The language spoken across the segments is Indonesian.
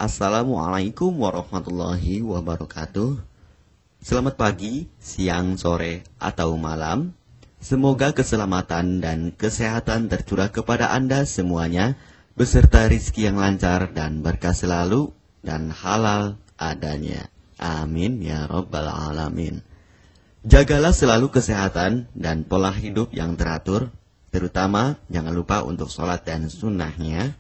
Assalamualaikum warahmatullahi wabarakatuh. Selamat pagi, siang, sore, atau malam. Semoga keselamatan dan kesehatan tercurah kepada Anda semuanya, beserta rizki yang lancar dan berkah selalu, dan halal adanya. Amin ya rabbal alamin. Jagalah selalu kesehatan dan pola hidup yang teratur, terutama jangan lupa untuk sholat dan sunnahnya.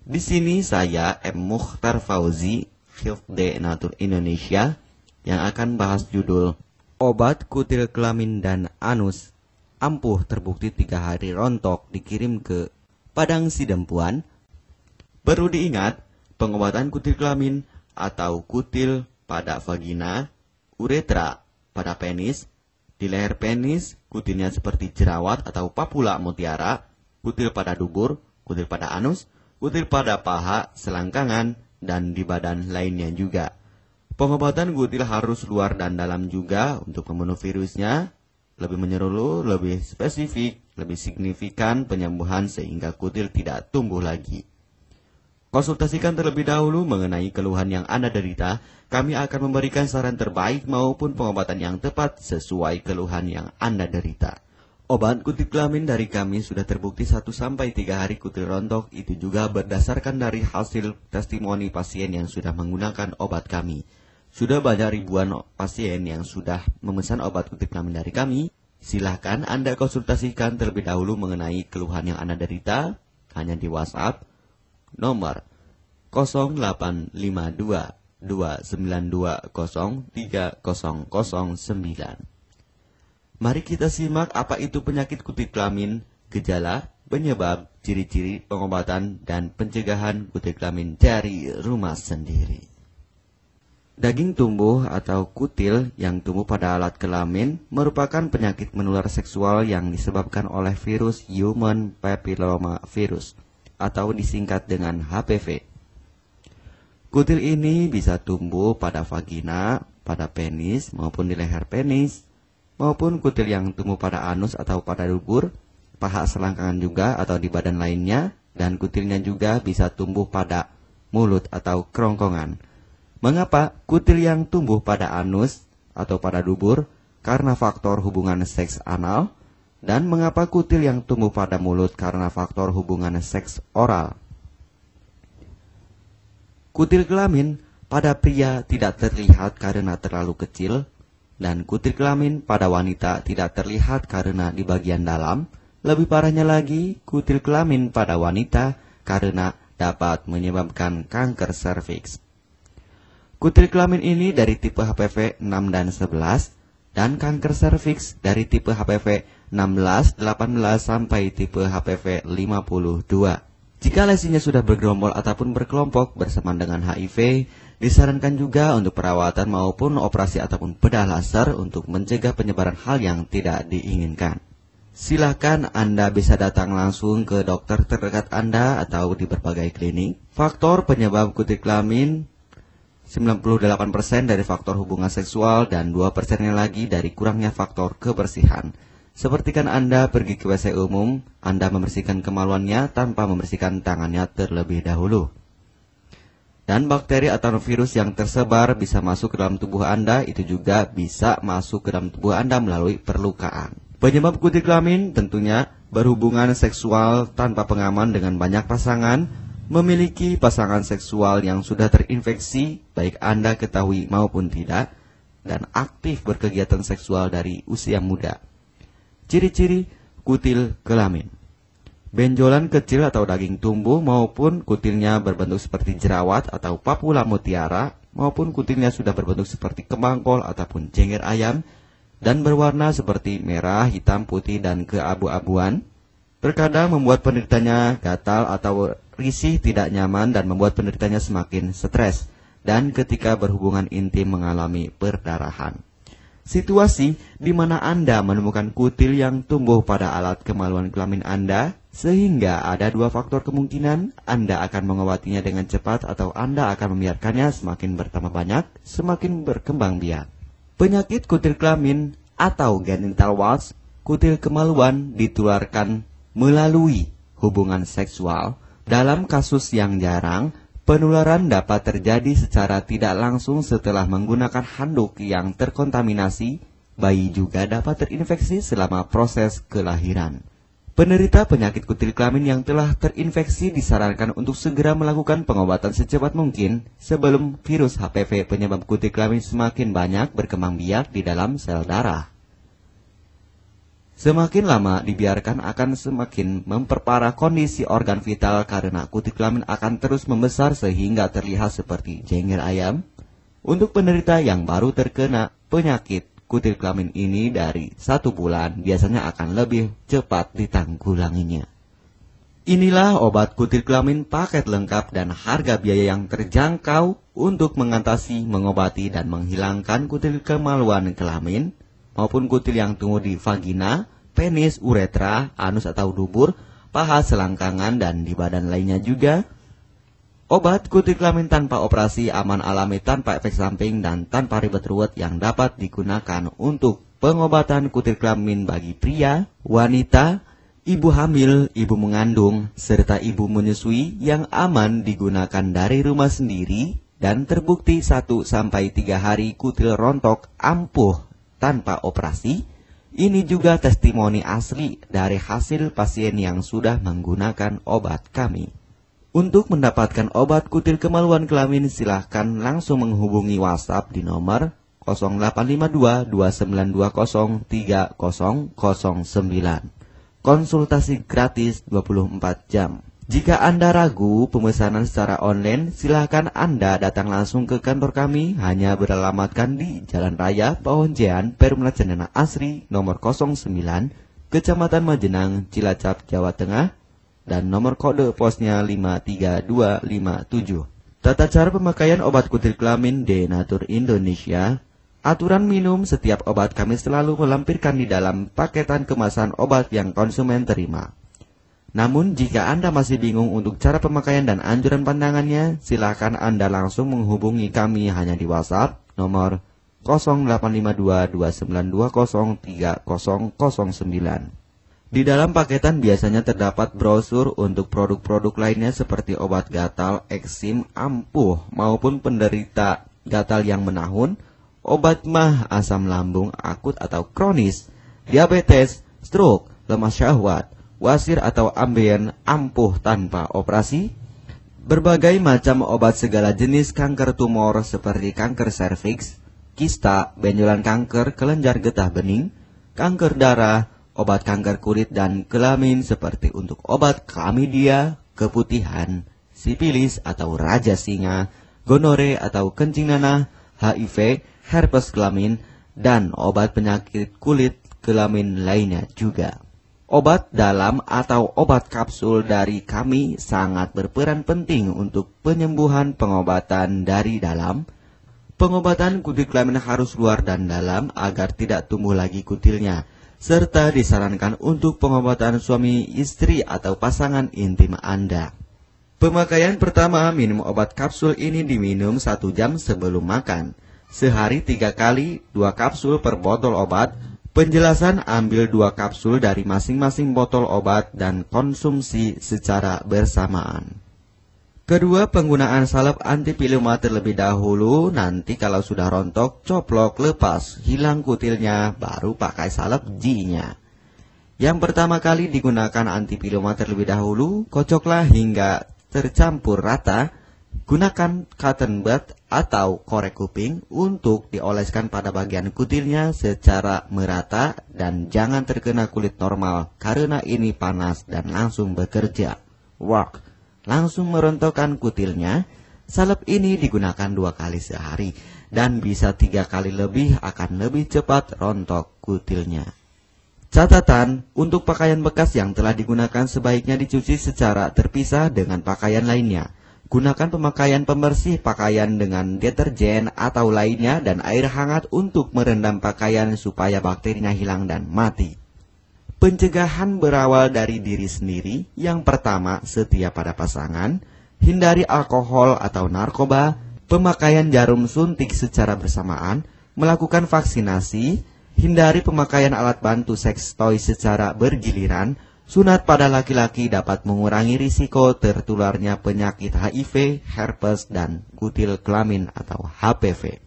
Di sini saya M. Mukhtar Fauzi, Hifdz Natur Indonesia, yang akan bahas judul Obat Kutil Kelamin dan Anus ampuh terbukti 3 hari rontok dikirim ke Padang Sidempuan. Perlu diingat, pengobatan kutil kelamin atau kutil pada vagina, uretra pada penis, di leher penis, kutilnya seperti jerawat atau papula mutiara, kutil pada dubur, kutil pada anus, kutil pada paha, selangkangan, dan di badan lainnya juga. Pengobatan kutil harus luar dan dalam juga untuk membunuh virusnya, lebih menyeluruh, lebih spesifik, lebih signifikan penyembuhan sehingga kutil tidak tumbuh lagi. Konsultasikan terlebih dahulu mengenai keluhan yang Anda derita, kami akan memberikan saran terbaik maupun pengobatan yang tepat sesuai keluhan yang Anda derita. Obat kutil kelamin dari kami sudah terbukti 1-3 hari kutil rontok, itu juga berdasarkan dari hasil testimoni pasien yang sudah menggunakan obat kami. Sudah banyak ribuan pasien yang sudah memesan obat kutil kelamin dari kami. Silahkan Anda konsultasikan terlebih dahulu mengenai keluhan yang Anda derita, hanya di WhatsApp nomor 0852 292 03009. Mari kita simak apa itu penyakit kutil kelamin, gejala, penyebab, ciri-ciri, pengobatan, dan pencegahan kutil kelamin dari rumah sendiri. Daging tumbuh atau kutil yang tumbuh pada alat kelamin merupakan penyakit menular seksual yang disebabkan oleh virus Human Papilloma Virus atau disingkat dengan HPV. Kutil ini bisa tumbuh pada vagina, pada penis maupun di leher penis, maupun kutil yang tumbuh pada anus atau pada dubur, paha selangkangan juga atau di badan lainnya, dan kutilnya juga bisa tumbuh pada mulut atau kerongkongan. Mengapa kutil yang tumbuh pada anus atau pada dubur? Karena faktor hubungan seks anal. Dan mengapa kutil yang tumbuh pada mulut? Karena faktor hubungan seks oral. Kutil kelamin pada pria tidak terlihat karena terlalu kecil, dan kutil kelamin pada wanita tidak terlihat karena di bagian dalam. Lebih parahnya lagi, kutil kelamin pada wanita karena dapat menyebabkan kanker serviks. Kutil kelamin ini dari tipe HPV 6 dan 11, dan kanker serviks dari tipe HPV 16, 18, sampai tipe HPV 52. Jika lesinya sudah bergerombol ataupun berkelompok bersamaan dengan HIV, disarankan juga untuk perawatan maupun operasi ataupun bedah laser untuk mencegah penyebaran hal yang tidak diinginkan. Silakan Anda bisa datang langsung ke dokter terdekat Anda atau di berbagai klinik. Faktor penyebab kutil kelamin 98% dari faktor hubungan seksual dan 2% lagi dari kurangnya faktor kebersihan. Sepertikan Anda pergi ke WC umum, Anda membersihkan kemaluannya tanpa membersihkan tangannya terlebih dahulu. Dan bakteri atau virus yang tersebar bisa masuk ke dalam tubuh Anda, itu juga bisa masuk ke dalam tubuh Anda melalui perlukaan. Penyebab kutil kelamin tentunya berhubungan seksual tanpa pengaman dengan banyak pasangan, memiliki pasangan seksual yang sudah terinfeksi, baik Anda ketahui maupun tidak, dan aktif berkegiatan seksual dari usia muda. Ciri-ciri kutil kelamin: benjolan kecil atau daging tumbuh maupun kutilnya berbentuk seperti jerawat atau papula mutiara, maupun kutilnya sudah berbentuk seperti kembang kol ataupun cengir ayam, dan berwarna seperti merah, hitam, putih, dan keabu-abuan. Terkadang membuat penderitanya gatal atau risih, tidak nyaman, dan membuat penderitanya semakin stres, dan ketika berhubungan intim mengalami perdarahan. Situasi di mana Anda menemukan kutil yang tumbuh pada alat kemaluan kelamin Anda, sehingga ada 2 faktor kemungkinan: Anda akan mengobatinya dengan cepat atau Anda akan membiarkannya semakin bertambah banyak, semakin berkembang biak. Penyakit kutil kelamin atau genital warts, kutil kemaluan, ditularkan melalui hubungan seksual. Dalam kasus yang jarang, Penularan dapat terjadi secara tidak langsung setelah menggunakan handuk yang terkontaminasi. Bayi juga dapat terinfeksi selama proses kelahiran. Penderita penyakit kutil kelamin yang telah terinfeksi disarankan untuk segera melakukan pengobatan secepat mungkin sebelum virus HPV penyebab kutil kelamin semakin banyak berkembang biak di dalam sel darah. Semakin lama dibiarkan akan semakin memperparah kondisi organ vital karena kutil kelamin akan terus membesar sehingga terlihat seperti jengger ayam. Untuk penderita yang baru terkena penyakit kutil kelamin ini dari 1 bulan biasanya akan lebih cepat ditanggulanginya. Inilah obat kutil kelamin paket lengkap dan harga biaya yang terjangkau untuk mengatasi, mengobati, dan menghilangkan kutil kemaluan kelamin maupun kutil yang tumbuh di vagina, penis, uretra, anus atau dubur, paha, selangkangan, dan di badan lainnya juga. Obat kutil kelamin tanpa operasi, aman alami, tanpa efek samping, dan tanpa ribet ruwet yang dapat digunakan untuk pengobatan kutil kelamin bagi pria, wanita, ibu hamil, ibu mengandung, serta ibu menyusui yang aman digunakan dari rumah sendiri dan terbukti 1-3 hari kutil rontok ampuh tanpa operasi. Ini juga testimoni asli dari hasil pasien yang sudah menggunakan obat kami. Untuk mendapatkan obat kutil kemaluan kelamin, silahkan langsung menghubungi WhatsApp di nomor 0852 2920 3009. Konsultasi gratis 24 jam. Jika Anda ragu pemesanan secara online, silahkan Anda datang langsung ke kantor kami, hanya beralamatkan di Jalan Raya Pahonjean, Perumna Cendana Asri, nomor 09, Kecamatan Majenang, Cilacap, Jawa Tengah, dan nomor kode posnya 53257. Tata cara pemakaian obat kutil kelamin Denatur Indonesia. Aturan minum setiap obat kami selalu melampirkan di dalam paketan kemasan obat yang konsumen terima. Namun, jika Anda masih bingung untuk cara pemakaian dan anjuran pandangannya, silakan Anda langsung menghubungi kami hanya di WhatsApp nomor 0852 2920 3009. Di dalam paketan biasanya terdapat brosur untuk produk-produk lainnya seperti obat gatal, eksim, ampuh, maupun penderita gatal yang menahun, obat mah, asam lambung akut atau kronis, diabetes, stroke, lemah syahwat, wasir atau ambien ampuh tanpa operasi, berbagai macam obat segala jenis kanker tumor seperti kanker serviks, kista, benjolan kanker, kelenjar getah bening, kanker darah, obat kanker kulit dan kelamin seperti untuk obat klamidia, keputihan, sipilis atau raja singa, gonore atau kencing nanah, HIV, herpes kelamin, dan obat penyakit kulit kelamin lainnya juga. Obat dalam atau obat kapsul dari kami sangat berperan penting untuk penyembuhan pengobatan dari dalam. Pengobatan kutil kelamin harus luar dan dalam agar tidak tumbuh lagi kutilnya, serta disarankan untuk pengobatan suami, istri, atau pasangan intim Anda. Pemakaian pertama, minum obat kapsul ini diminum 1 jam sebelum makan. Sehari 3 kali, 2 kapsul per botol obat. Penjelasan, ambil 2 kapsul dari masing-masing botol obat dan konsumsi secara bersamaan. Kedua, penggunaan salep antipiluma terlebih dahulu. Nanti kalau sudah rontok, coplok, lepas, hilang kutilnya, baru pakai salep G-nya. Yang pertama kali digunakan antipiluma terlebih dahulu, kocoklah hingga tercampur rata. Gunakan cotton bud atau korek kuping untuk dioleskan pada bagian kutilnya secara merata dan jangan terkena kulit normal karena ini panas dan langsung bekerja. Work. Langsung merontokkan kutilnya. Salep ini digunakan 2 kali sehari dan bisa 3 kali lebih akan lebih cepat rontok kutilnya. Catatan, untuk pakaian bekas yang telah digunakan sebaiknya dicuci secara terpisah dengan pakaian lainnya. Gunakan pemakaian pembersih pakaian dengan deterjen atau lainnya dan air hangat untuk merendam pakaian supaya bakterinya hilang dan mati. Pencegahan berawal dari diri sendiri. Yang pertama, setia pada pasangan, hindari alkohol atau narkoba, pemakaian jarum suntik secara bersamaan, melakukan vaksinasi, hindari pemakaian alat bantu seks toy secara bergiliran, Sunat pada laki-laki dapat mengurangi risiko tertularnya penyakit HIV, herpes, dan kutil kelamin atau HPV.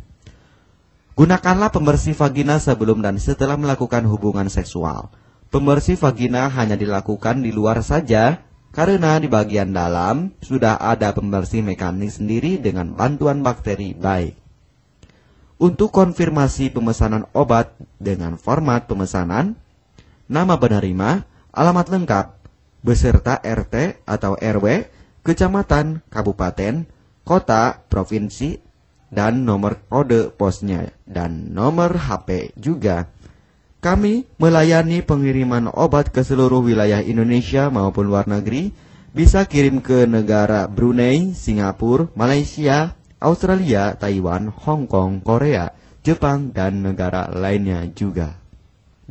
Gunakanlah pembersih vagina sebelum dan setelah melakukan hubungan seksual. Pembersih vagina hanya dilakukan di luar saja, karena di bagian dalam sudah ada pembersih mekanik sendiri dengan bantuan bakteri baik. Untuk konfirmasi pemesanan obat dengan format pemesanan, nama penerima, alamat lengkap, beserta RT atau RW, kecamatan, kabupaten, kota, provinsi, dan nomor kode posnya, dan nomor HP juga. Kami melayani pengiriman obat ke seluruh wilayah Indonesia maupun luar negeri, bisa kirim ke negara Brunei, Singapura, Malaysia, Australia, Taiwan, Hong Kong, Korea, Jepang, dan negara lainnya juga.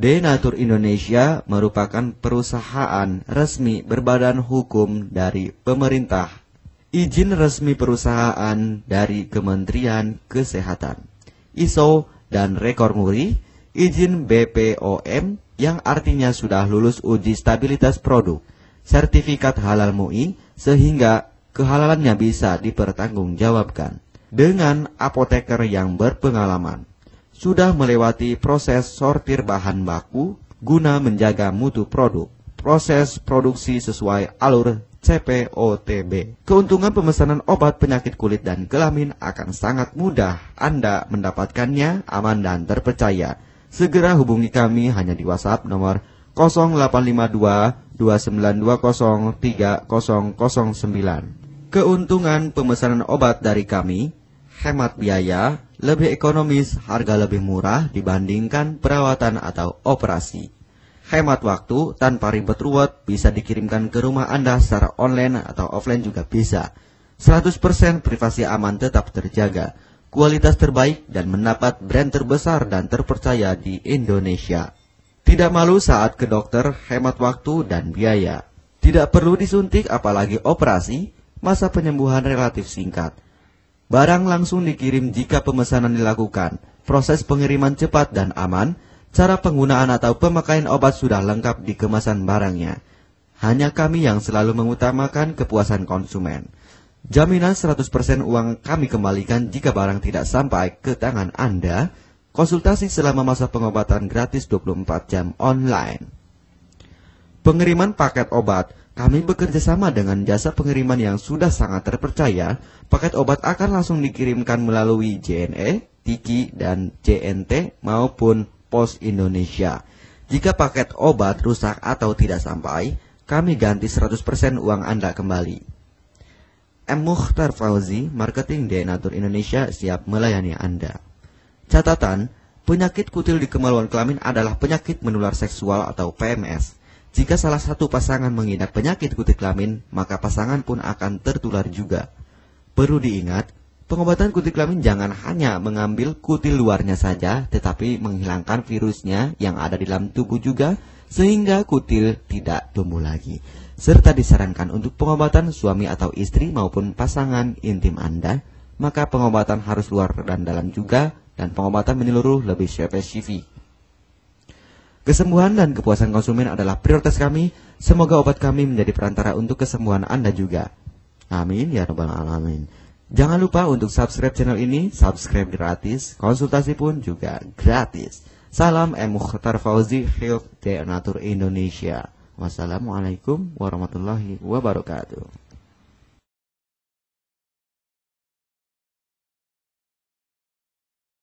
Denatur Indonesia merupakan perusahaan resmi berbadan hukum dari pemerintah. Izin resmi perusahaan dari Kementerian Kesehatan, ISO dan rekor muri, izin BPOM yang artinya sudah lulus uji stabilitas produk, sertifikat halal MUI sehingga kehalalannya bisa dipertanggungjawabkan. Dengan apoteker yang berpengalaman, sudah melewati proses sortir bahan baku guna menjaga mutu produk, proses produksi sesuai alur CPOTB. Keuntungan pemesanan obat penyakit kulit dan kelamin akan sangat mudah Anda mendapatkannya, aman dan terpercaya. Segera hubungi kami hanya di WhatsApp nomor 0852 2920 3009. Keuntungan pemesanan obat dari kami, hemat biaya, lebih ekonomis, harga lebih murah dibandingkan perawatan atau operasi. Hemat waktu tanpa ribet ruwet, bisa dikirimkan ke rumah Anda secara online atau offline juga bisa. 100% privasi aman tetap terjaga. Kualitas terbaik dan mendapat brand terbesar dan terpercaya di Indonesia. Tidak malu saat ke dokter, hemat waktu dan biaya. Tidak perlu disuntik apalagi operasi, masa penyembuhan relatif singkat. Barang langsung dikirim jika pemesanan dilakukan. Proses pengiriman cepat dan aman. Cara penggunaan atau pemakaian obat sudah lengkap di kemasan barangnya. Hanya kami yang selalu mengutamakan kepuasan konsumen. Jaminan 100% uang kami kembalikan jika barang tidak sampai ke tangan Anda. Konsultasi selama masa pengobatan gratis 24 jam online. Pengiriman paket obat. Kami bekerja sama dengan jasa pengiriman yang sudah sangat terpercaya. Paket obat akan langsung dikirimkan melalui JNE, Tiki, dan JNT maupun Pos Indonesia. Jika paket obat rusak atau tidak sampai, kami ganti 100% uang Anda kembali. M. Mukhtar Fauzi, Marketing Denatur Indonesia, siap melayani Anda. Catatan, penyakit kutil di kemaluan kelamin adalah penyakit menular seksual atau PMS. Jika salah satu pasangan mengidap penyakit kutil kelamin, maka pasangan pun akan tertular juga. Perlu diingat, pengobatan kutil kelamin jangan hanya mengambil kutil luarnya saja, tetapi menghilangkan virusnya yang ada di dalam tubuh juga, sehingga kutil tidak tumbuh lagi. Serta disarankan untuk pengobatan suami atau istri maupun pasangan intim Anda, maka pengobatan harus luar dan dalam juga, dan pengobatan menyeluruh lebih spesifik. Kesembuhan dan kepuasan konsumen adalah prioritas kami. Semoga obat kami menjadi perantara untuk kesembuhan Anda juga. Amin ya rabbal alamin. Jangan lupa untuk subscribe channel ini, subscribe gratis, konsultasi pun juga gratis. Salam M. Mukhtar Fauzi, Health Denatur Indonesia. Wassalamualaikum warahmatullahi wabarakatuh.